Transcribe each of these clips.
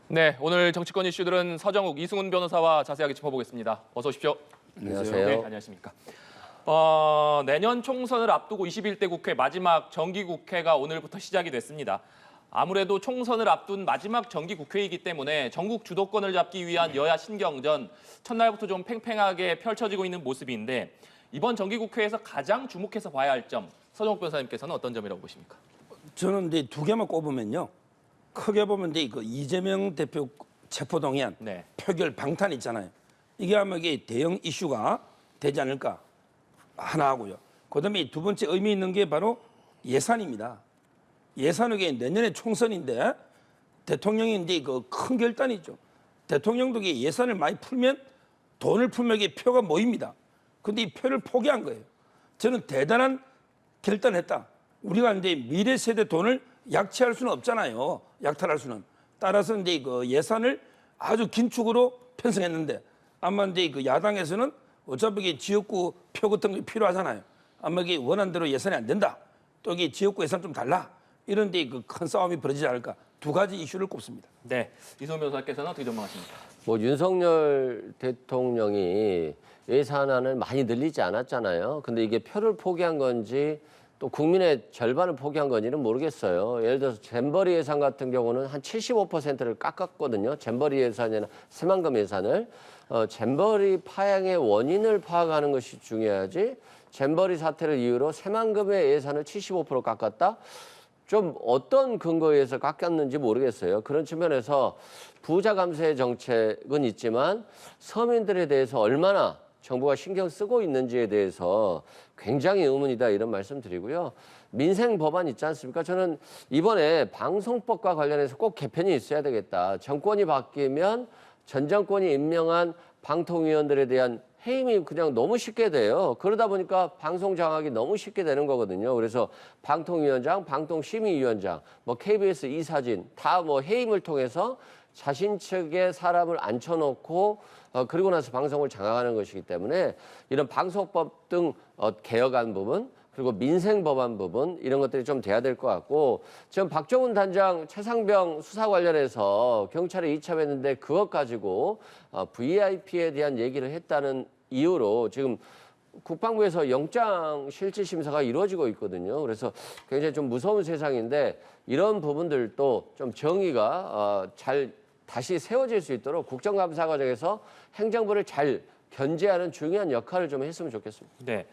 네, 오늘 정치권 이슈들은 서정욱, 이승훈 변호사와 자세하게 짚어보겠습니다. 어서 오십시오. 안녕하세요. 네, 안녕하십니까. 내년 총선을 앞두고 21대 국회 마지막 정기국회가 오늘부터 시작이 됐습니다. 아무래도 총선을 앞둔 마지막 정기국회이기 때문에 전국 주도권을 잡기 위한 여야 신경전 첫날부터 좀 팽팽하게 펼쳐지고 있는 모습인데 이번 정기국회에서 가장 주목해서 봐야 할 점, 서정욱 변호사님께서는 어떤 점이라고 보십니까? 저는 이제 두 개만 꼽으면요. 크게 보면 이제 그 이재명 대표 체포동의안 네. 표결 방탄 있잖아요. 이게 아마 이게 대형 이슈가 되지 않을까 하나 하고요. 그다음에 두 번째 의미 있는 게 바로 예산입니다. 예산은 게 내년에 총선인데 대통령이 이제 그 큰 결단이죠. 대통령도 이게 예산을 많이 풀면 돈을 풀면 이게 표가 모입니다. 근데 이 표를 포기한 거예요. 저는 대단한 결단을 했다. 우리가 이제 미래 세대 돈을 약취할 수는 없잖아요. 약탈할 수는. 따라서 이제 그 예산을 아주 긴축으로 편성했는데 아마 이제 그 야당에서는 어차피 이게 지역구 표 같은 게 필요하잖아요. 아마 이게 원한대로 예산이 안 된다. 또 이게 지역구 예산 좀 달라. 이런 데 그 큰 싸움이 벌어지지 않을까. 두 가지 이슈를 꼽습니다. 네, 이승훈 변호사께서는 어떻게 전망하십니까? 윤석열 대통령이 예산안을 많이 늘리지 않았잖아요. 근데 이게 표를 포기한 건지 또 국민의 절반을 포기한 건지는 모르겠어요. 예를 들어서 잼버리 예산 같은 경우는 한 75%를 깎았거든요. 잼버리 예산이나 새만금 예산을. 잼버리 파행의 원인을 파악하는 것이 중요하지. 잼버리 사태를 이유로 새만금의 예산을 75% 깎았다? 좀 어떤 근거에 의해서 깎였는지 모르겠어요. 그런 측면에서 부자 감세 정책은 있지만 서민들에 대해서 얼마나 정부가 신경 쓰고 있는지에 대해서 굉장히 의문이다 이런 말씀 드리고요. 민생 법안 있지 않습니까? 저는 이번에 방송법과 관련해서 꼭 개편이 있어야 되겠다. 정권이 바뀌면 전 정권이 임명한 방통위원들에 대한 해임이 그냥 너무 쉽게 돼요. 그러다 보니까 방송 장악이 너무 쉽게 되는 거거든요. 그래서 방통위원장, 방통심의위원장, 뭐 KBS 이사진 다 뭐 해임을 통해서 자신 측에 사람을 앉혀놓고 그리고 나서 방송을 장악하는 것이기 때문에 이런 방송법 등 개혁안 부분 그리고 민생 법안 부분 이런 것들이 좀 돼야 될 것 같고 지금 박정훈 단장 최상병 수사 관련해서 경찰에 이첩했는데 그것 가지고 VIP에 대한 얘기를 했다는 이유로 지금 국방부에서 영장 실질 심사가 이루어지고 있거든요. 그래서 굉장히 좀 무서운 세상인데 이런 부분들도 좀 정의가 잘 다시 세워질 수 있도록 국정감사 과정에서 행정부를 잘 견제하는 중요한 역할을 좀 했으면 좋겠습니다. 네,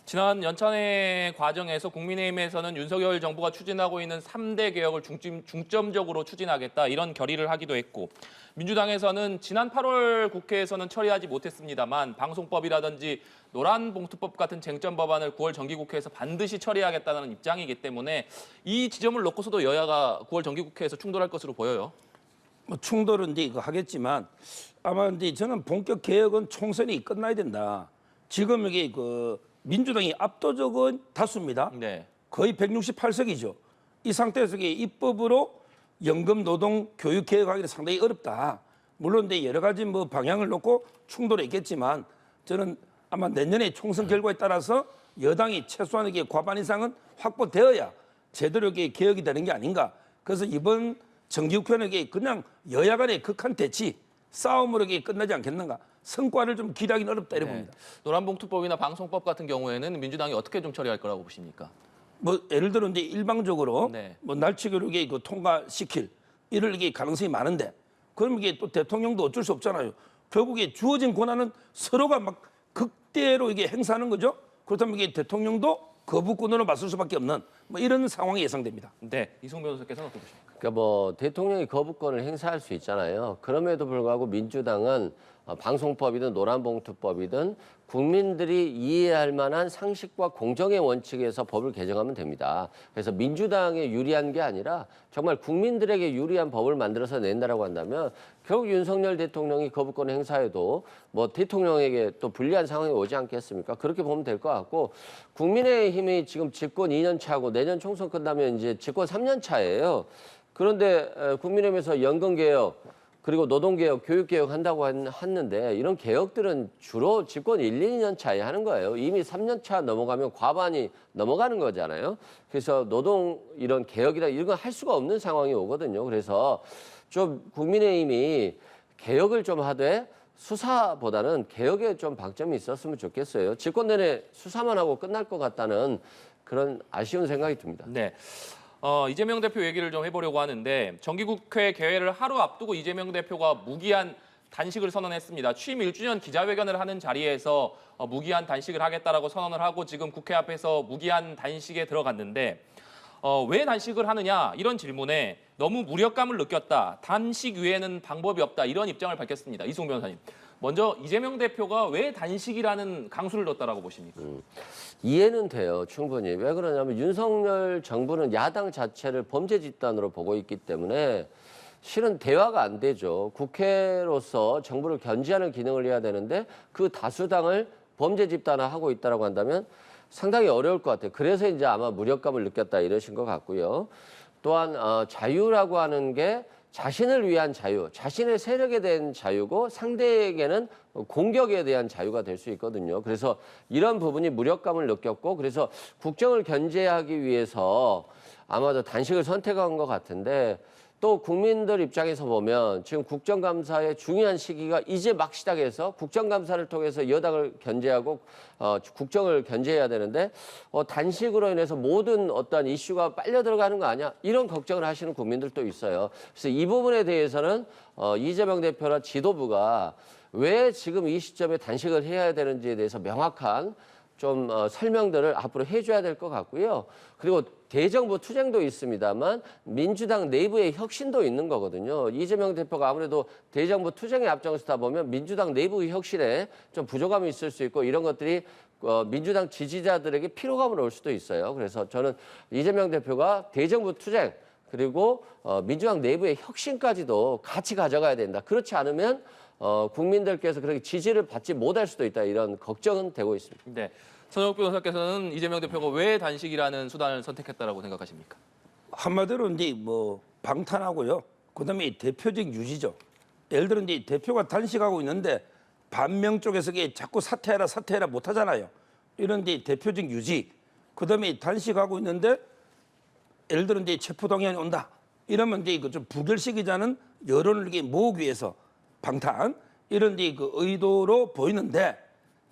지난 연찬회 과정에서 국민의힘에서는 윤석열 정부가 추진하고 있는 3대 개혁을 중점적으로 추진하겠다 이런 결의를 하기도 했고 민주당에서는 지난 8월 국회에서는 처리하지 못했습니다만 방송법이라든지 노란봉투법 같은 쟁점 법안을 9월 정기국회에서 반드시 처리하겠다는 입장이기 때문에 이 지점을 놓고서도 여야가 9월 정기국회에서 충돌할 것으로 보여요. 뭐 충돌은 이제 이거 하겠지만 아마 이제 저는 본격 개혁은 총선이 끝나야 된다. 지금 이게 그 민주당이 압도적인 다수입니다. 네. 거의 168석이죠. 이 상태에서 이게 입법으로 연금, 노동, 교육 개혁하기는 상당히 어렵다. 물론 이제 여러 가지 뭐 방향을 놓고 충돌이 있겠지만 저는 아마 내년에 총선 결과에 따라서 여당이 최소한 이게 과반 이상은 확보되어야 제대로 이게 개혁이 되는 게 아닌가. 그래서 이번 정기국회는 이게 그냥 여야 간의 극한 대치, 싸움으로 이게 끝나지 않겠는가. 성과를 좀 기대하기는 어렵다 이래 봅니다. 노란봉투법이나 방송법 같은 경우에는 민주당이 어떻게 좀 처리할 거라고 보십니까? 뭐 예를 들어 이제 일방적으로 네. 뭐 날치기로 이게 그 통과시킬 이럴 이게 가능성이 많은데 그럼 이게 또 대통령도 어쩔 수 없잖아요. 결국에 주어진 권한은 서로가 막 극대로 이게 행사하는 거죠. 그렇다면 이게 대통령도 거부권으로 맞설 수밖에 없는 뭐 이런 상황이 예상됩니다. 네, 이승훈 변호사께서는 어떻게 보십니까? 그러니까 뭐 대통령이 거부권을 행사할 수 있잖아요. 그럼에도 불구하고 민주당은 방송법이든 노란봉투법이든 국민들이 이해할 만한 상식과 공정의 원칙에서 법을 개정하면 됩니다. 그래서 민주당에 유리한 게 아니라 정말 국민들에게 유리한 법을 만들어서 낸다라고 한다면 결국 윤석열 대통령이 거부권 행사해도 뭐 대통령에게 또 불리한 상황이 오지 않겠습니까? 그렇게 보면 될 것 같고 국민의힘이 지금 집권 2년 차고 내년 총선 끝나면 이제 집권 3년 차예요. 그런데 국민의힘에서 연금개혁 그리고 노동개혁, 교육개혁 한다고 했는데 이런 개혁들은 주로 집권 1, 2년 차에 하는 거예요. 이미 3년 차 넘어가면 과반이 넘어가는 거잖아요. 그래서 노동 이런 개혁이나 이런 거 할 수가 없는 상황이 오거든요. 그래서 좀 국민의힘이 개혁을 좀 하되 수사보다는 개혁에 좀 방점이 있었으면 좋겠어요. 집권 내내 수사만 하고 끝날 것 같다는 그런 아쉬운 생각이 듭니다. 네. 이재명 대표 얘기를 좀 해보려고 하는데 정기국회 개회를 하루 앞두고 이재명 대표가 무기한 단식을 선언했습니다. 취임 1주년 기자회견을 하는 자리에서 무기한 단식을 하겠다라고 선언을 하고 지금 국회 앞에서 무기한 단식에 들어갔는데 왜 단식을 하느냐 이런 질문에 너무 무력감을 느꼈다. 단식 외에는 방법이 없다. 이런 입장을 밝혔습니다. 이승훈 변호사님. 먼저 이재명 대표가 왜 단식이라는 강수를 뒀다라고 보십니까? 이해는 돼요, 충분히. 왜 그러냐면 윤석열 정부는 야당 자체를 범죄 집단으로 보고 있기 때문에 실은 대화가 안 되죠. 국회로서 정부를 견제하는 기능을 해야 되는데 그 다수당을 범죄 집단화하고 있다고 한다면 상당히 어려울 것 같아요. 그래서 이제 아마 무력감을 느꼈다 이러신 것 같고요. 또한 자유라고 하는 게 자신을 위한 자유, 자신의 세력에 대한 자유고 상대에게는 공격에 대한 자유가 될 수 있거든요. 그래서 이런 부분이 무력감을 느꼈고 그래서 국정을 견제하기 위해서 아마도 단식을 선택한 것 같은데 또 국민들 입장에서 보면 지금 국정감사의 중요한 시기가 이제 막 시작해서 국정감사를 통해서 여당을 견제하고 국정을 견제해야 되는데 단식으로 인해서 모든 어떤 이슈가 빨려 들어가는 거 아니야? 이런 걱정을 하시는 국민들도 있어요. 그래서 이 부분에 대해서는 이재명 대표나 지도부가 왜 지금 이 시점에 단식을 해야 되는지에 대해서 명확한 좀 설명들을 앞으로 해줘야 될 것 같고요. 그리고 대정부 투쟁도 있습니다만 민주당 내부의 혁신도 있는 거거든요. 이재명 대표가 아무래도 대정부 투쟁에 앞장서다 보면 민주당 내부 혁신에 좀 부족함이 있을 수 있고 이런 것들이 민주당 지지자들에게 피로감을 올 수도 있어요. 그래서 저는 이재명 대표가 대정부 투쟁 그리고 민주당 내부의 혁신까지도 같이 가져가야 된다. 그렇지 않으면 국민들께서 그렇게 지지를 받지 못할 수도 있다. 이런 걱정은 되고 있습니다. 네. 선영욱 변호사께서는 이재명 대표가 왜 단식이라는 수단을 선택했다라고 생각하십니까? 한마디로 이제 뭐 방탄하고요. 그다음에 이 대표적 유지죠. 예를 들어 이제 대표가 단식하고 있는데 반명 쪽에서 이게 자꾸 사퇴해라 못 하잖아요. 이런 이제 대표적 유지. 그다음에 단식하고 있는데 예를 들어 이제 체포동의안이 온다. 이러면 이제 그 좀 부결시키자는 여론을 이렇게 모으기 위해서 방탄 이런 이제 그 의도로 보이는데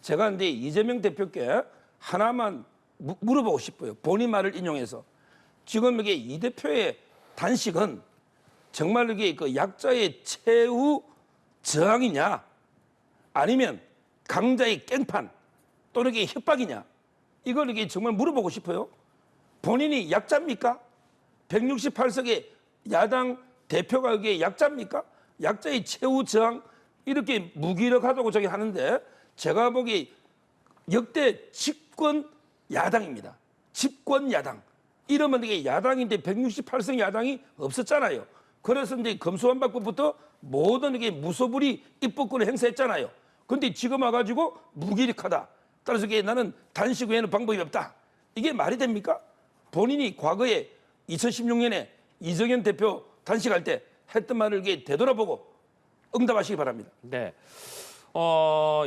제가 이제 이재명 대표께 하나만 물어보고 싶어요. 본인 말을 인용해서 지금 이게 이 대표의 단식은 정말 이게 그 약자의 최후 저항이냐 아니면 강자의 깽판 또는 이게 협박이냐 이걸 이게 정말 물어보고 싶어요. 본인이 약자입니까? 168석의 야당 대표가 이게 약자입니까? 약자의 최후 저항 이렇게 무기력하다고 저기 하는데 제가 보기 역대 집권 야당입니다. 집권 야당. 이러면 이게 야당인데 168석 야당이 없었잖아요. 그래서 이제 검수완박법부터 모든 이게 무소불위 입법권을 행사했잖아요. 그런데 지금 와가지고 무기력하다. 따라서 이게 나는 단식 외에는 방법이 없다. 이게 말이 됩니까? 본인이 과거에 2016년에 이정현 대표 단식할 때 했던 말을 이게 되돌아보고 응답하시기 바랍니다. 네.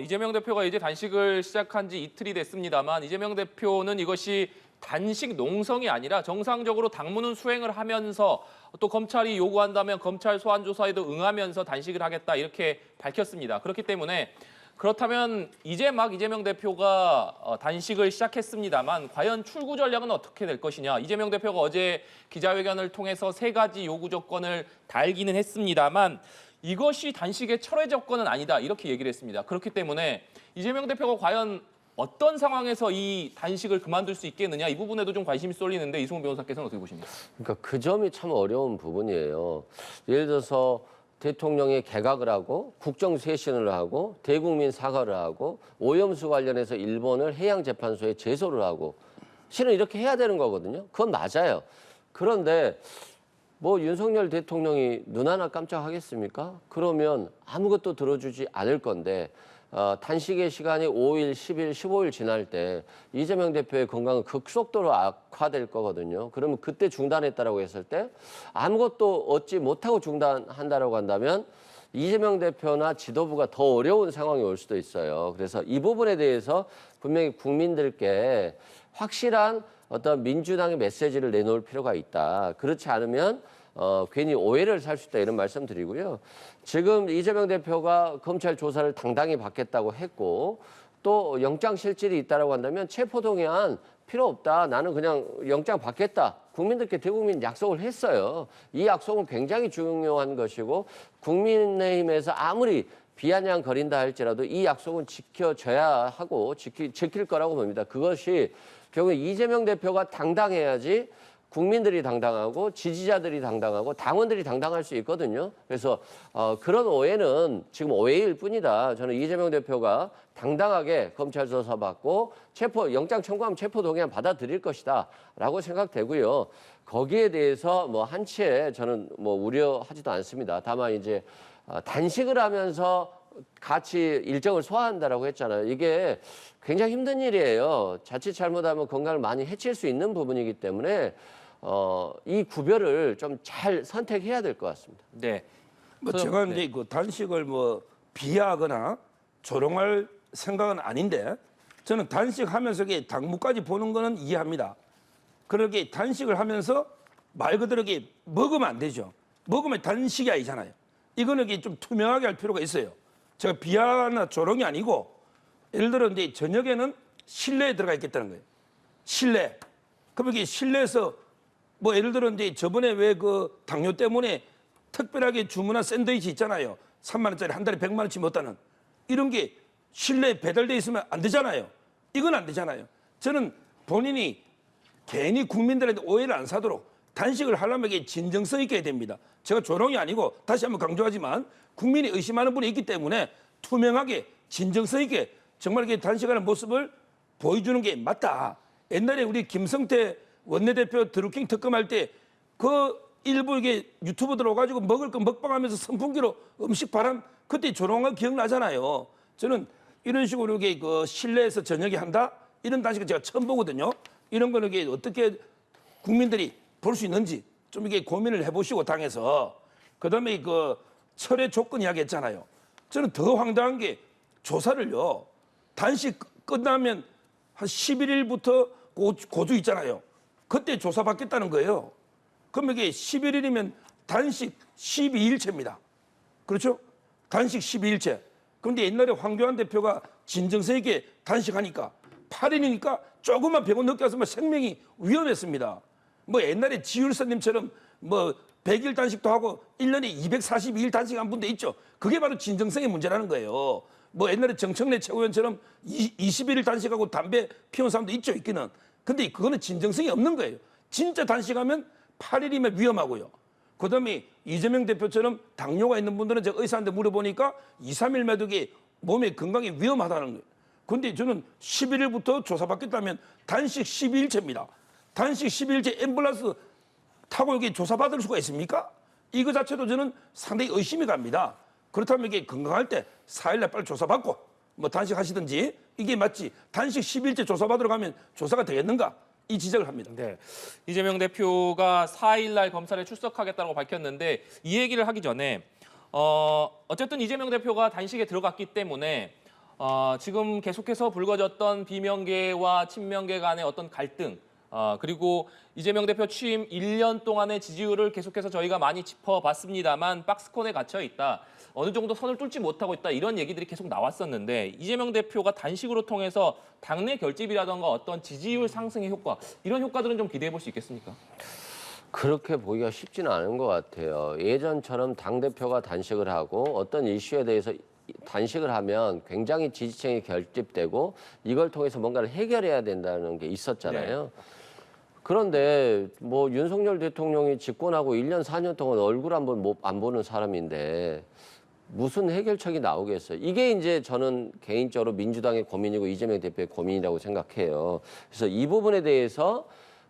이재명 대표가 이제 단식을 시작한 지 이틀이 됐습니다만 이재명 대표는 이것이 단식 농성이 아니라 정상적으로 당무는 수행을 하면서 또 검찰이 요구한다면 검찰 소환 조사에도 응하면서 단식을 하겠다 이렇게 밝혔습니다. 그렇기 때문에 그렇다면 이제 막 이재명 대표가 단식을 시작했습니다만 과연 출구 전략은 어떻게 될 것이냐. 이재명 대표가 어제 기자회견을 통해서 3가지 요구 조건을 달기는 했습니다만 이것이 단식의 철회 조건은 아니다 이렇게 얘기를 했습니다. 그렇기 때문에 이재명 대표가 과연 어떤 상황에서 이 단식을 그만둘 수 있겠느냐 이 부분에도 좀 관심이 쏠리는데 이승훈 변호사께서는 어떻게 보십니까? 그러니까 그 점이 참 어려운 부분이에요. 예를 들어서 대통령이 개각을 하고 국정쇄신을 하고 대국민 사과를 하고 오염수 관련해서 일본을 해양재판소에 제소를 하고 실은 이렇게 해야 되는 거거든요. 그건 맞아요. 그런데 뭐 윤석열 대통령이 눈 하나 깜짝하겠습니까? 그러면 아무것도 들어주지 않을 건데 단식의 시간이 5일, 10일, 15일 지날 때 이재명 대표의 건강은 급속도로 악화될 거거든요. 그러면 그때 중단했다라고 했을 때 아무것도 얻지 못하고 중단한다라고 한다면 이재명 대표나 지도부가 더 어려운 상황이 올 수도 있어요. 그래서 이 부분에 대해서 분명히 국민들께 확실한 어떤 민주당의 메시지를 내놓을 필요가 있다. 그렇지 않으면 괜히 오해를 살 수 있다 이런 말씀드리고요. 지금 이재명 대표가 검찰 조사를 당당히 받겠다고 했고 또 영장 실질이 있다라고 한다면 체포동의안 필요 없다. 나는 그냥 영장 받겠다. 국민들께 대국민 약속을 했어요. 이 약속은 굉장히 중요한 것이고 국민의힘에서 아무리 비아냥거린다 할지라도 이 약속은 지켜져야 하고 지킬 거라고 봅니다. 그것이 결국 이재명 대표가 당당해야지 국민들이 당당하고 지지자들이 당당하고 당원들이 당당할 수 있거든요. 그래서 그런 오해는 지금 오해일 뿐이다. 저는 이재명 대표가 당당하게 검찰 조사 받고 영장 청구하면 체포동의안 받아들일 것이다 라고 생각되고요. 거기에 대해서 뭐 한치에 저는 뭐 우려하지도 않습니다. 다만 이제 단식을 하면서 같이 일정을 소화한다라고 했잖아요. 이게 굉장히 힘든 일이에요. 자칫 잘못하면 건강을 많이 해칠 수 있는 부분이기 때문에 이 구별을 좀 잘 선택해야 될 것 같습니다. 네. 뭐 제가 이제 그 단식을 뭐 비하하거나 조롱할 생각은 아닌데 저는 단식하면서 당무까지 보는 거는 이해합니다. 그렇게 단식을 하면서 말 그대로 먹으면 안 되죠. 먹으면 단식이 아니잖아요. 이거는 좀 투명하게 할 필요가 있어요. 제가 비하나 조롱이 아니고 예를 들어 이제 저녁에는 실내에 들어가 있겠다는 거예요. 실내. 그럼 이게 실내에서 뭐 예를 들어 이제 저번에 왜 그 당뇨 때문에 특별하게 주문한 샌드위치 있잖아요. 3만 원짜리 한 달에 100만 원치 못하는 이런 게 실내에 배달돼 있으면 안 되잖아요. 이건 안 되잖아요. 저는 본인이 괜히 국민들한테 오해를 안 사도록 단식을 하려면 이게 진정성 있게 해야 됩니다. 제가 조롱이 아니고 다시 한번 강조하지만 국민이 의심하는 분이 있기 때문에 투명하게 진정성 있게 정말 이렇게 단식하는 모습을 보여주는 게 맞다. 옛날에 우리 김성태 원내대표 드루킹 특검할 때 그 일부 이게 유튜브 들어가지고 먹을 거 먹방하면서 선풍기로 음식 바람 그때 조롱한 거 기억나잖아요. 저는 이런 식으로 이게 그 실내에서 저녁에 한다 이런 단식은 제가 처음 보거든요. 이런 거는 이게 어떻게 국민들이 볼 수 있는지 좀 이게 고민을 해보시고 당에서 그다음에 그 철회 조건 이야기 했잖아요. 저는 더 황당한 게 조사를요. 단식 끝나면 한 11일부터 고주 있잖아요. 그때 조사받겠다는 거예요. 그럼 이게 11일이면 단식 12일째입니다. 그렇죠? 단식 12일째. 그런데 옛날에 황교안 대표가 진정성 있게 단식하니까 8일이니까 조금만 100원 늦게 왔으면 생명이 위험했습니다. 뭐 옛날에 지율선님처럼 뭐 100일 단식도 하고 1년에 242일 단식한 분도 있죠. 그게 바로 진정성의 문제라는 거예요. 뭐 옛날에 정청래 최고위원처럼 21일 단식하고 담배 피운 사람도 있죠, 있기는. 근데 그거는 진정성이 없는 거예요. 진짜 단식하면 8일이면 위험하고요. 그다음에 이재명 대표처럼 당뇨가 있는 분들은 제가 의사한테 물어보니까 2, 3일 매독이 몸에 건강에 위험하다는 거예요. 근데 저는 11일부터 조사받겠다면 단식 12일째입니다. 단식 12일째 앰뷸런스 타고 여기 조사받을 수가 있습니까? 이거 자체도 저는 상당히 의심이 갑니다. 그렇다면 이게 건강할 때 4일날 빨리 조사받고 뭐 단식하시든지 이게 맞지. 단식 10일째 조사받으러 가면 조사가 되겠는가? 이 지적을 합니다. 네. 이재명 대표가 4일 날 검찰에 출석하겠다고 밝혔는데 이 얘기를 하기 전에 어쨌든 이재명 대표가 단식에 들어갔기 때문에 지금 계속해서 불거졌던 비명계와 친명계 간의 어떤 갈등 그리고 이재명 대표 취임 1년 동안의 지지율을 계속해서 저희가 많이 짚어봤습니다만 박스권에 갇혀 있다. 어느 정도 선을 뚫지 못하고 있다. 이런 얘기들이 계속 나왔었는데 이재명 대표가 단식으로 통해서 당내 결집이라던가 어떤 지지율 상승의 효과 이런 효과들은 좀 기대해 볼 수 있겠습니까? 그렇게 보기가 쉽지는 않은 것 같아요. 예전처럼 당대표가 단식을 하고 어떤 이슈에 대해서 단식을 하면 굉장히 지지층이 결집되고 이걸 통해서 뭔가를 해결해야 된다는 게 있었잖아요. 네. 그런데 뭐 윤석열 대통령이 집권하고 1년, 4년 동안 얼굴 안 보는 사람인데 무슨 해결책이 나오겠어요. 이게 이제 저는 개인적으로 민주당의 고민이고 이재명 대표의 고민이라고 생각해요. 그래서 이 부분에 대해서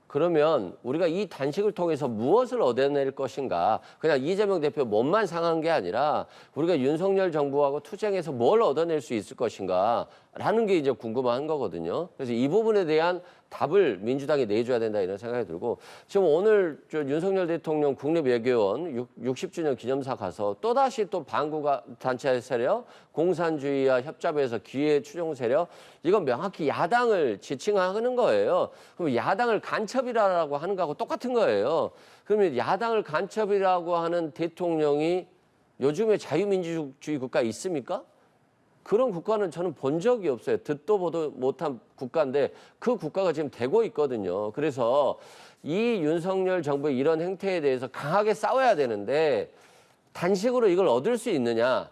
그러면 우리가 이 단식을 통해서 무엇을 얻어낼 것인가. 그냥 이재명 대표 몸만 상한 게 아니라 우리가 윤석열 정부하고 투쟁해서 뭘 얻어낼 수 있을 것인가 라는 게 이제 궁금한 거거든요. 그래서 이 부분에 대한 답을 민주당이 내줘야 된다 이런 생각이 들고 지금 오늘 윤석열 대통령 국립외교원 60주년 기념사 가서 또다시 또 반국가 단체 세력, 공산주의와 협잡에서 기회 추종 세력 이건 명확히 야당을 지칭하는 거예요. 그럼 야당을 간첩이라고 하는 거하고 똑같은 거예요. 그러면 야당을 간첩이라고 하는 대통령이 요즘에 자유민주주의 국가에 있습니까? 그런 국가는 저는 본 적이 없어요. 듣도 보도 못한 국가인데 그 국가가 지금 되고 있거든요. 그래서 이 윤석열 정부의 이런 행태에 대해서 강하게 싸워야 되는데 단식으로 이걸 얻을 수 있느냐는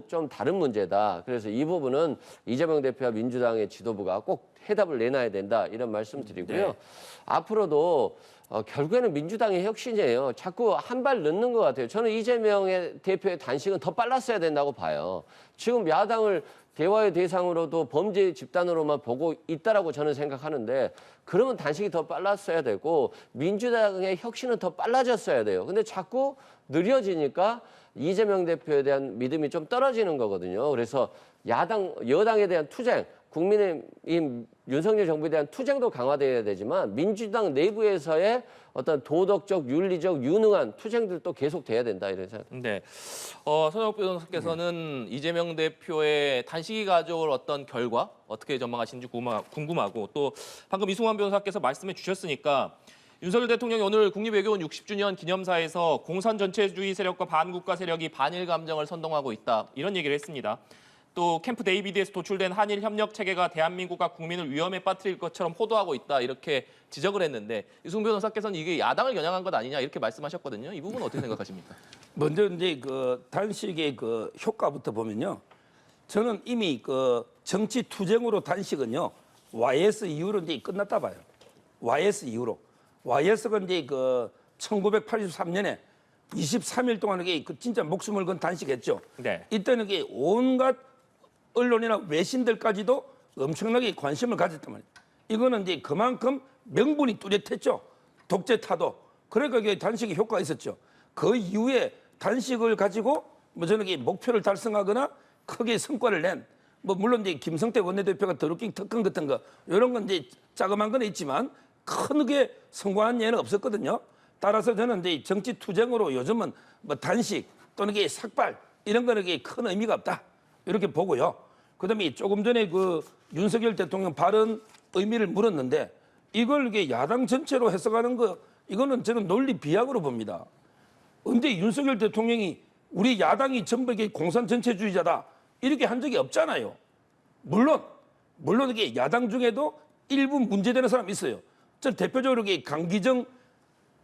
좀 다른 문제다. 그래서 이 부분은 이재명 대표와 민주당의 지도부가 꼭 해답을 내놔야 된다. 이런 말씀 드리고요. 네. 앞으로도 결국에는 민주당의 혁신이에요. 자꾸 한 발 늦는 것 같아요. 저는 이재명의 대표의 단식은 더 빨랐어야 된다고 봐요. 지금 야당을 대화의 대상으로도 범죄 집단으로만 보고 있다라고 저는 생각하는데 그러면 단식이 더 빨랐어야 되고 민주당의 혁신은 더 빨라졌어야 돼요. 근데 자꾸 느려지니까 이재명 대표에 대한 믿음이 좀 떨어지는 거거든요. 그래서 여당에 대한 투쟁, 국민의힘 윤석열 정부에 대한 투쟁도 강화돼야 되지만 민주당 내부에서의 어떤 도덕적, 윤리적, 유능한 투쟁들도 계속 돼야 된다 이런 생각. 네. 손혁 변호사께서는 이재명 대표의 단식이 가져올 어떤 결과 어떻게 전망하시는지 궁금하고 또 방금 이승환 변호사께서 말씀해 주셨으니까 윤석열 대통령이 오늘 국립외교원 60주년 기념사에서 공산 전체주의 세력과 반국가 세력이 반일 감정을 선동하고 있다 이런 얘기를 했습니다. 또 캠프 데이비드에서 도출된 한일 협력 체계가 대한민국과 국민을 위험에 빠뜨릴 것처럼 호도하고 있다 이렇게 지적을 했는데 이승훈 변호사께서는 이게 야당을 겨냥한 것 아니냐 이렇게 말씀하셨거든요. 이 부분은 어떻게 생각하십니까? 먼저 이제 그 단식의 그 효과부터 보면요. 저는 이미 그 정치 투쟁으로 단식은요. YS 이후로 이제 끝났다 봐요. YS 이후로. YS가 이제 그 1983년에 23일 동안 이게 그 진짜 목숨을 건 단식했죠. 네. 이때는 이게 온갖 언론이나 외신들까지도 엄청나게 관심을 가졌단 말이에요. 이거는 이제 그만큼 명분이 뚜렷했죠. 독재 타도. 그러니까 이게 단식의 효과가 있었죠. 그 이후에 단식을 가지고 뭐 저는 이게 목표를 달성하거나 크게 성과를 낸 뭐 물론 이제 김성태 원내대표가 더루킹 특권 같은 거 이런 건 이제 자그마한 건 있지만 크게 성공한 예는 없었거든요. 따라서 저는 이제 정치 투쟁으로 요즘은 뭐 단식 또는 이게 삭발 이런 거는 이게 큰 의미가 없다 이렇게 보고요. 그다음에 조금 전에 그 윤석열 대통령 발언 의미를 물었는데 이걸 이게 야당 전체로 해석하는 거 이거는 저는 논리 비약으로 봅니다. 언제 윤석열 대통령이 우리 야당이 전부 이게 공산 전체주의자다 이렇게 한 적이 없잖아요. 물론 이게 야당 중에도 일부 문제되는 사람이 있어요. 전 대표적으로 이게 강기정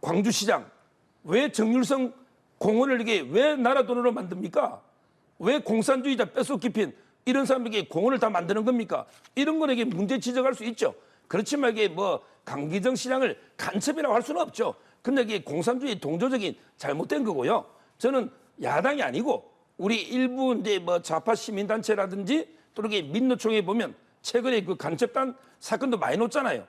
광주시장 왜 정률성 공원을 이게 왜 나라 돈으로 만듭니까? 왜 공산주의자 뼛속 깊인 이런 사람에게 공원을 다 만드는 겁니까? 이런 거는 이게 문제 지적할 수 있죠. 그렇지만 이게 뭐 강기정 시장을 간첩이라고 할 수는 없죠. 근데 이게 공산주의 동조적인 잘못된 거고요. 저는 야당이 아니고 우리 일부 이제 뭐 좌파 시민단체라든지 또는 이게 민노총에 보면 최근에 그 간첩단 사건도 많이 놓잖아요.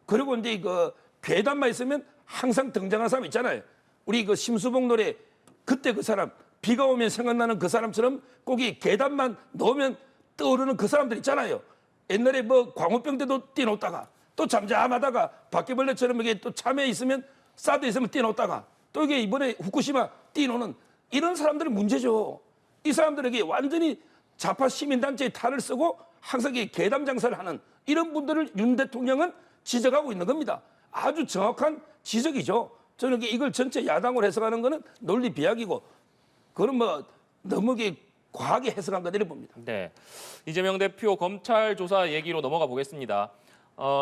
그리고 이제 그 괴담만 있으면 항상 등장하는 사람 있잖아요. 우리 그 심수봉 노래 그때 그 사람 비가 오면 생각나는 그 사람처럼 꼭 이 괴담만 넣으면 떠오르는 그 사람들 있잖아요. 옛날에 뭐 광우병 때도 띄놓다가 또 잠잠하다가 바퀴벌레처럼 이게 또 참에 있으면 사드 있으면 띄놓다가 또 이게 이번에 후쿠시마 띄놓는 이런 사람들은 문제죠. 이 사람들에게 완전히 좌파 시민단체의 탈을 쓰고 항상 괴담 장사를 하는 이런 분들을 윤 대통령은 지적하고 있는 겁니다. 아주 정확한 지적이죠. 저는 이걸 전체 야당으로 해석하는 거는 논리 비약이고 그건 뭐 너무 과하게 해석한 거 이렇게 봅니다. 네. 이재명 대표 검찰 조사 얘기로 넘어가 보겠습니다.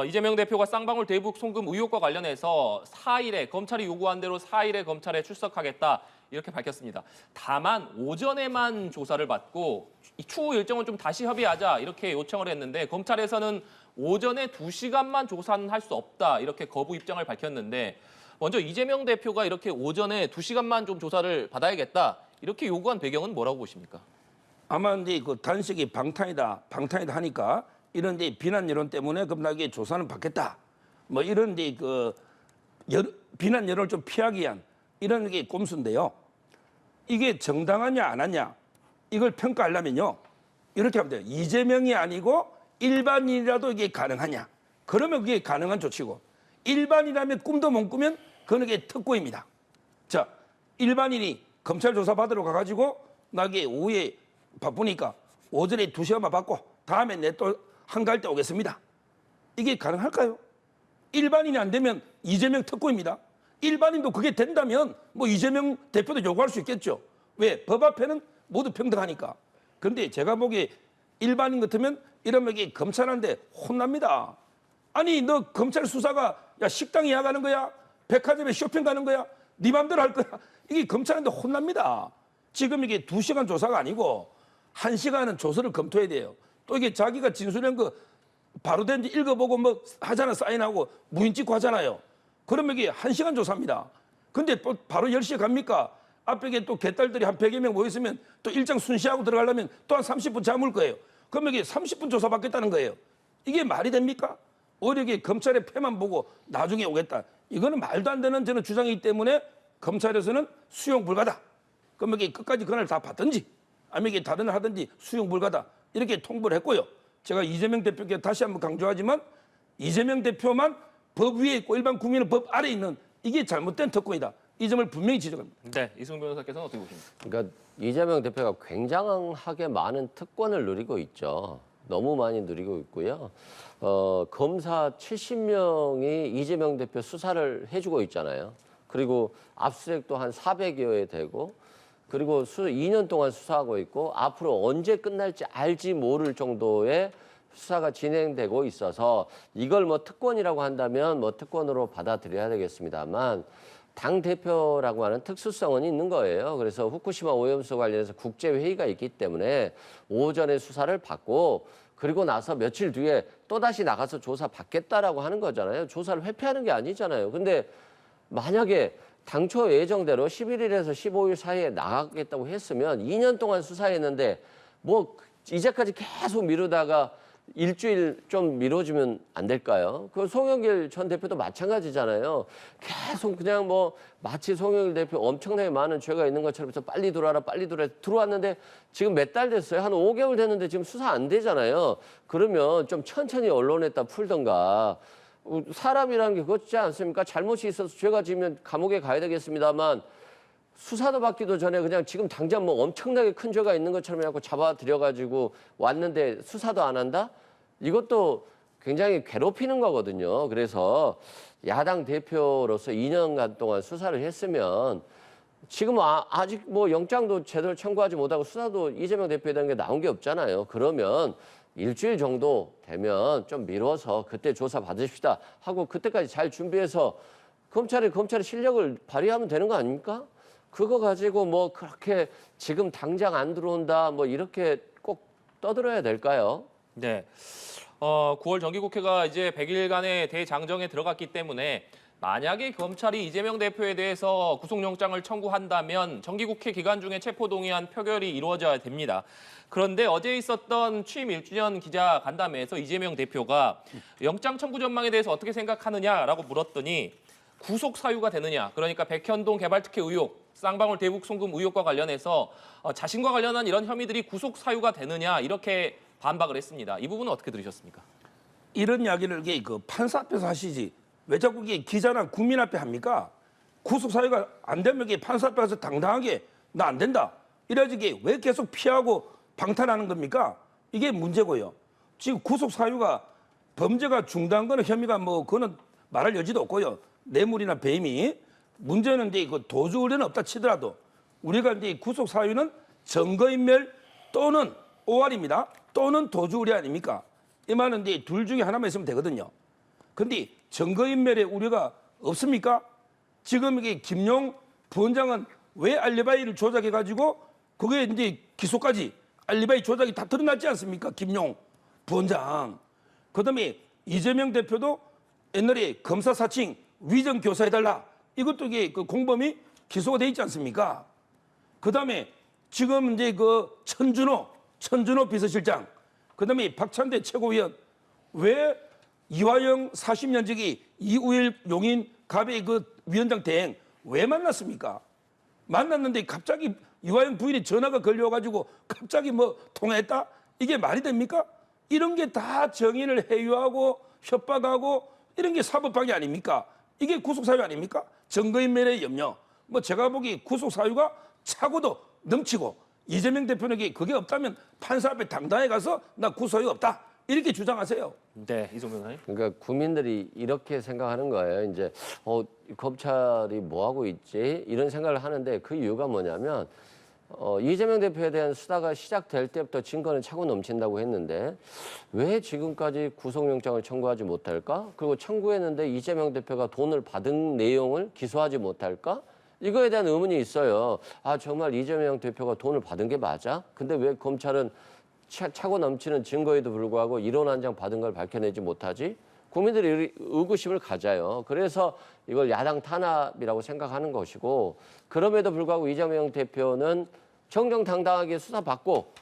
이재명 대표가 쌍방울 대북 송금 의혹과 관련해서 4일에 검찰이 요구한 대로 4일에 검찰에 출석하겠다 이렇게 밝혔습니다. 다만 오전에만 조사를 받고 추후 일정은 좀 다시 협의하자 이렇게 요청을 했는데 검찰에서는 오전에 2시간만 조사는 할 수 없다 이렇게 거부 입장을 밝혔는데 먼저 이재명 대표가 이렇게 오전에 2시간만 좀 조사를 받아야겠다 이렇게 요구한 배경은 뭐라고 보십니까? 아마 이제 그 단식이 방탄이다 하니까 이런 이제 비난 여론 때문에 겁나게 조사는 받겠다. 뭐 이런 이제 그 비난 여론을 좀 피하기 위한 이런 게 꼼수인데요. 이게 정당하냐 안 하냐 이걸 평가하려면요. 이렇게 하면 돼요. 이재명이 아니고 일반인이라도 이게 가능하냐. 그러면 그게 가능한 조치고 일반이라면 꿈도 못 꾸면 그는 게 특고입니다. 자, 일반인이 검찰 조사 받으러 가가지고 나게 오후에 바쁘니까 오전에 2시간만 받고 다음에 내 또 한가할 때 오겠습니다. 이게 가능할까요? 일반인이 안 되면 이재명 특고입니다. 일반인도 그게 된다면 뭐 이재명 대표도 요구할 수 있겠죠. 왜? 법 앞에는 모두 평등하니까. 그런데 제가 보기에 일반인 같으면 이러면 이게 검찰한테 혼납니다. 아니 너 검찰 수사가 야 식당 예약하는 거야? 백화점에 쇼핑 가는 거야? 네 맘대로 할 거야? 이게 검찰한테 혼납니다. 지금 이게 2시간 조사가 아니고 1시간은 조서를 검토해야 돼요. 또 이게 자기가 진술한 거 바로 된지 읽어보고 뭐 하잖아, 사인하고 무인 찍고 하잖아요. 그러면 이게 1시간 조사입니다. 근데 또 바로 10시에 갑니까? 앞에 이게 또 개딸들이 한 100여 명 모였으면 또 일정 순시하고 들어가려면 또 한 30분 잠을 거예요. 그러면 이게 30분 조사받겠다는 거예요. 이게 말이 됩니까? 오히려 이게 검찰의 패만 보고 나중에 오겠다. 이거는 말도 안 되는 저는 주장이기 때문에 검찰에서는 수용 불가다. 그러면 이게 끝까지 그날 다 받든지 아니면 이게 다른 일 하든지 수용 불가다. 이렇게 통보를 했고요. 제가 이재명 대표께 다시 한번 강조하지만 이재명 대표만 법 위에 있고 일반 국민은 법 아래에 있는 이게 잘못된 특권이다. 이 점을 분명히 지적합니다. 네, 이승훈 변호사께서는 어떻게 보십니까? 그러니까 이재명 대표가 굉장하게 많은 특권을 누리고 있죠. 너무 많이 누리고 있고요. 검사 70명이 이재명 대표 수사를 해주고 있잖아요. 그리고 압수수색도 한 400여회 되고 그리고 2년 동안 수사하고 있고 앞으로 언제 끝날지 알지 모를 정도의 수사가 진행되고 있어서 이걸 뭐 특권이라고 한다면 뭐 특권으로 받아들여야 되겠습니다만 당 대표라고 하는 특수성은 있는 거예요. 그래서 후쿠시마 오염수 관련해서 국제회의가 있기 때문에 오전에 수사를 받고 그리고 나서 며칠 뒤에 또다시 나가서 조사 받겠다라고 하는 거잖아요. 조사를 회피하는 게 아니잖아요. 근데 만약에 당초 예정대로 11일에서 15일 사이에 나가겠다고 했으면 2년 동안 수사했는데 뭐 이제까지 계속 미루다가 일주일 좀 미뤄주면 안 될까요? 그 송영길 전 대표도 마찬가지잖아요. 계속 그냥 뭐 마치 송영길 대표 엄청나게 많은 죄가 있는 것처럼 해서 빨리 들어와라 빨리 들어왔는데 지금 몇 달 됐어요. 한 5개월 됐는데 지금 수사 안 되잖아요. 그러면 좀 천천히 언론에다 풀던가. 사람이라는 게 그렇지 않습니까? 잘못이 있어서 죄가 지면 감옥에 가야 되겠습니다만 수사도 받기도 전에 그냥 지금 당장 뭐 엄청나게 큰 죄가 있는 것처럼 해갖고 잡아들여가지고 왔는데 수사도 안 한다? 이것도 굉장히 괴롭히는 거거든요. 그래서 야당 대표로서 2년간 동안 수사를 했으면 지금 아직 뭐 영장도 제대로 청구하지 못하고 수사도 이재명 대표에 대한 게 나온 게 없잖아요. 그러면 일주일 정도 되면 좀 미뤄서 그때 조사 받으십시다 하고 그때까지 잘 준비해서 검찰의 실력을 발휘하면 되는 거 아닙니까? 그거 가지고 뭐 그렇게 지금 당장 안 들어온다 뭐 이렇게 꼭 떠들어야 될까요? 네. 9월 정기국회가 이제 100일간의 대장정에 들어갔기 때문에 만약에 검찰이 이재명 대표에 대해서 구속영장을 청구한다면 정기국회 기간 중에 체포동의안 표결이 이루어져야 됩니다. 그런데 어제 있었던 취임 1주년 기자 간담회에서 이재명 대표가 영장 청구 전망에 대해서 어떻게 생각하느냐라고 물었더니 구속 사유가 되느냐, 그러니까 백현동 개발특혜 의혹, 쌍방울 대북 송금 의혹과 관련해서 자신과 관련한 이런 혐의들이 구속 사유가 되느냐 이렇게 반박을 했습니다. 이 부분은 어떻게 들으셨습니까? 이런 이야기를 이게 그 판사 앞에서 하시지 왜 자꾸 이게 기자나 국민 앞에 합니까? 구속 사유가 안 되면 이게 판사 앞에 가서 당당하게 나 안 된다. 이래야지 이게 왜 계속 피하고 방탄하는 겁니까? 이게 문제고요. 지금 구속 사유가 범죄가 중대한 거는 혐의가 뭐 그거는 말할 여지도 없고요. 뇌물이나 배임이 문제는 이제 그 도주 의뢰는 없다 치더라도 우리가 이제 구속 사유는 증거인멸 또는 OR입니다. 또는 도주 의뢰 아닙니까? 이 말은 이제 둘 중에 하나만 있으면 되거든요. 근데 증거인멸의 우려가 없습니까? 지금 이게 김용 부원장은 왜 알리바이를 조작해가지고 그게 이제 기소까지 알리바이 조작이 다 드러났지 않습니까? 김용 부원장. 그다음에 이재명 대표도 옛날에 검사 사칭 위정 교사해달라. 이것도 이게 그 공범이 기소가 돼 있지 않습니까? 그다음에 지금 이제 그 천준호 비서실장, 그다음에 박찬대 최고위원 왜 이화영 40년지기 이우일 용인 갑의 그 위원장 대행 왜 만났습니까? 만났는데 갑자기 이화영 부인이 전화가 걸려가지고 갑자기 뭐 통화했다? 이게 말이 됩니까? 이런 게 다 정인을 회유하고 협박하고 이런 게 사법방해 아닙니까? 이게 구속사유 아닙니까? 증거인멸의 염려. 뭐 제가 보기 구속사유가 차고도 넘치고 이재명 대표에게 그게 없다면 판사 앞에 당당히 가서 나 구속사유 없다. 이렇게 주장하세요. 네, 이송 변호사님. 그러니까 국민들이 이렇게 생각하는 거예요. 이제 검찰이 뭐 하고 있지? 이런 생각을 하는데 그 이유가 뭐냐면 이재명 대표에 대한 수사가 시작될 때부터 증거는 차고 넘친다고 했는데 왜 지금까지 구속영장을 청구하지 못할까? 그리고 청구했는데 이재명 대표가 돈을 받은 내용을 기소하지 못할까? 이거에 대한 의문이 있어요. 아, 정말 이재명 대표가 돈을 받은 게 맞아? 근데 왜 검찰은 차고 넘치는 증거에도 불구하고 1원 한 장 받은 걸 밝혀내지 못하지? 국민들이 의구심을 가져요. 그래서 이걸 야당 탄압이라고 생각하는 것이고 그럼에도 불구하고 이재명 대표는 정정당당하게 수사받고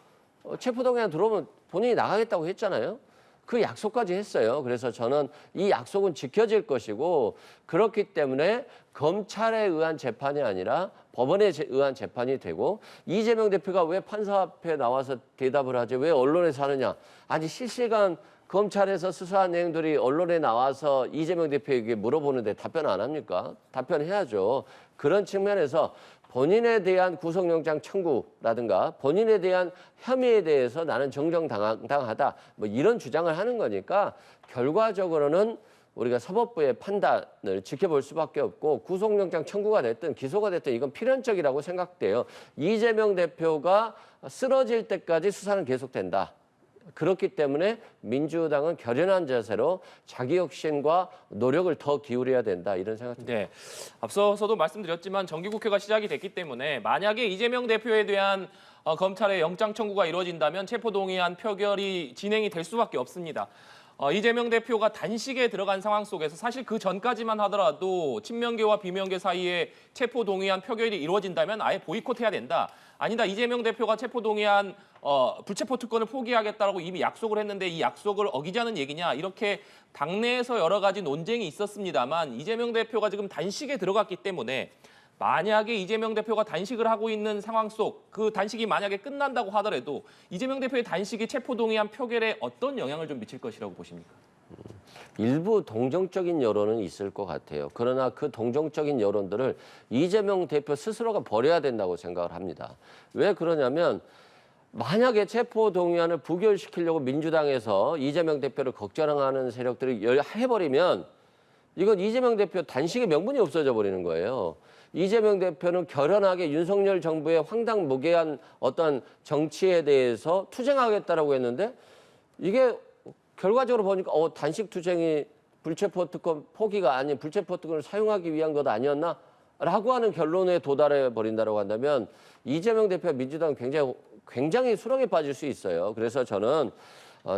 체포동의안 들어오면 본인이 나가겠다고 했잖아요. 그 약속까지 했어요. 그래서 저는 이 약속은 지켜질 것이고 그렇기 때문에 검찰에 의한 재판이 아니라 법원에 의한 재판이 되고 이재명 대표가 왜 판사 앞에 나와서 대답을 하지? 왜 언론에서 하느냐? 아니 실시간 검찰에서 수사한 내용들이 언론에 나와서 이재명 대표에게 물어보는데 답변 안 합니까? 답변해야죠. 그런 측면에서 본인에 대한 구속영장 청구라든가 본인에 대한 혐의에 대해서 나는 정정당당하다 뭐 이런 주장을 하는 거니까 결과적으로는 우리가 사법부의 판단을 지켜볼 수밖에 없고 구속영장 청구가 됐든 기소가 됐든 이건 필연적이라고 생각돼요. 이재명 대표가 쓰러질 때까지 수사는 계속된다. 그렇기 때문에 민주당은 결연한 자세로 자기 혁신과 노력을 더 기울여야 된다 이런 생각입니다. 네, 앞서서도 말씀드렸지만 정기국회가 시작이 됐기 때문에 만약에 이재명 대표에 대한 검찰의 영장 청구가 이루어진다면 체포동의안 표결이 진행이 될 수밖에 없습니다. 이재명 대표가 단식에 들어간 상황 속에서 사실 그 전까지만 하더라도 친명계와 비명계 사이에 체포동의안 표결이 이루어진다면 아예 보이콧해야 된다. 아니다, 이재명 대표가 체포동의안 불체포 특권을 포기하겠다라고 이미 약속을 했는데 이 약속을 어기자는 얘기냐 이렇게 당내에서 여러 가지 논쟁이 있었습니다만 이재명 대표가 지금 단식에 들어갔기 때문에 만약에 이재명 대표가 단식을 하고 있는 상황 속 그 단식이 만약에 끝난다고 하더라도 이재명 대표의 단식이 체포동의안 표결에 어떤 영향을 좀 미칠 것이라고 보십니까? 일부 동정적인 여론은 있을 것 같아요. 그러나 그 동정적인 여론들을 이재명 대표 스스로가 버려야 된다고 생각을 합니다. 왜 그러냐면 만약에 체포동의안을 부결시키려고 민주당에서 이재명 대표를 걱정하는 세력들이 해버리면 이건 이재명 대표 단식의 명분이 없어져 버리는 거예요. 이재명 대표는 결연하게 윤석열 정부의 황당무계한 어떤 정치에 대해서 투쟁하겠다라고 했는데 이게 결과적으로 보니까 단식 투쟁이 불체포 특권 포기가 아닌 불체포 특권을 사용하기 위한 것 아니었나? 라고 하는 결론에 도달해 버린다고 한다면 이재명 대표와 민주당은 굉장히 수렁에 빠질 수 있어요. 그래서 저는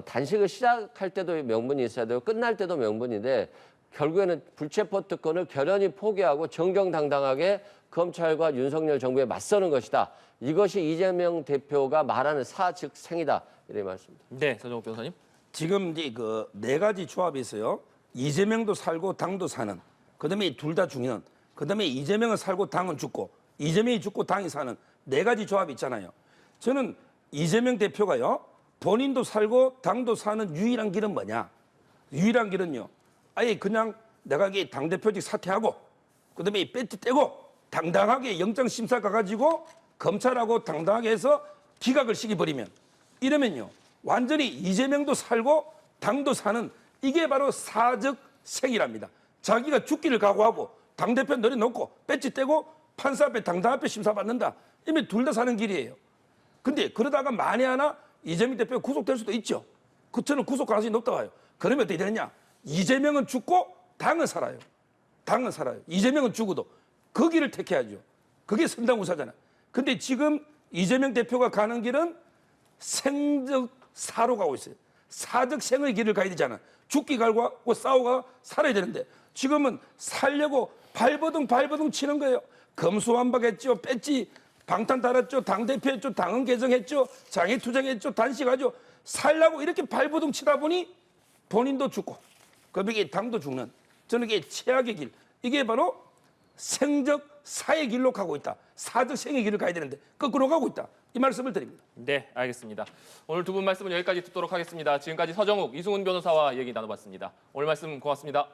단식을 시작할 때도 명분이 있어야 되고 끝날 때도 명분인데 결국에는 불체포 특권을 결연히 포기하고 정정당당하게 검찰과 윤석열 정부에 맞서는 것이다. 이것이 이재명 대표가 말하는 사즉생이다. 이런 말씀입니다. 네, 서정욱 변호사님. 지금 이제 그 네 가지 조합이 있어요. 이재명도 살고 당도 사는. 그다음에 둘 다 죽는. 그다음에 이재명은 살고 당은 죽고 이재명이 죽고 당이 사는 네 가지 조합이 있잖아요. 저는 이재명 대표가요. 본인도 살고 당도 사는 유일한 길은 뭐냐? 유일한 길은요. 아예 그냥 내가 당대표직 사퇴하고 그다음에 배지 떼고 당당하게 영장심사 가가지고 검찰하고 당당하게 해서 기각을 시켜버리면 이러면요. 완전히 이재명도 살고 당도 사는 이게 바로 사즉생이랍니다. 자기가 죽기를 각오하고 당대표 내려놓고 배지 떼고 판사 앞에 당당 앞에 심사받는다. 이러면 둘 다 사는 길이에요. 근데 그러다가 만에 하나 이재명 대표가 구속될 수도 있죠. 저는 구속 가능성이 높다고 봐요. 그러면 어떻게 되느냐. 이재명은 죽고 당은 살아요. 당은 살아요. 이재명은 죽어도 그 길을 택해야죠. 그게 선당우사잖아요. 근데 지금 이재명 대표가 가는 길은 생적사로 가고 있어요. 사적생의 길을 가야 되잖아. 죽기 갈고 싸우고 살아야 되는데 지금은 살려고 발버둥 치는 거예요. 검수완박했죠. 뺐지. 방탄 달았죠. 당대표 했죠. 당헌 개정했죠. 장애투쟁했죠. 단식하죠. 살려고 이렇게 발버둥 치다 보니 본인도 죽고 거기에 당도 죽는 저는 이게 최악의 길. 이게 바로 생적 사의 길로 가고 있다. 사적 생의 길을 가야 되는데 거꾸로 가고 있다. 이 말씀을 드립니다. 네, 알겠습니다. 오늘 두 분 말씀은 여기까지 듣도록 하겠습니다. 지금까지 서정욱, 이승훈 변호사와 얘기 나눠봤습니다. 오늘 말씀 고맙습니다.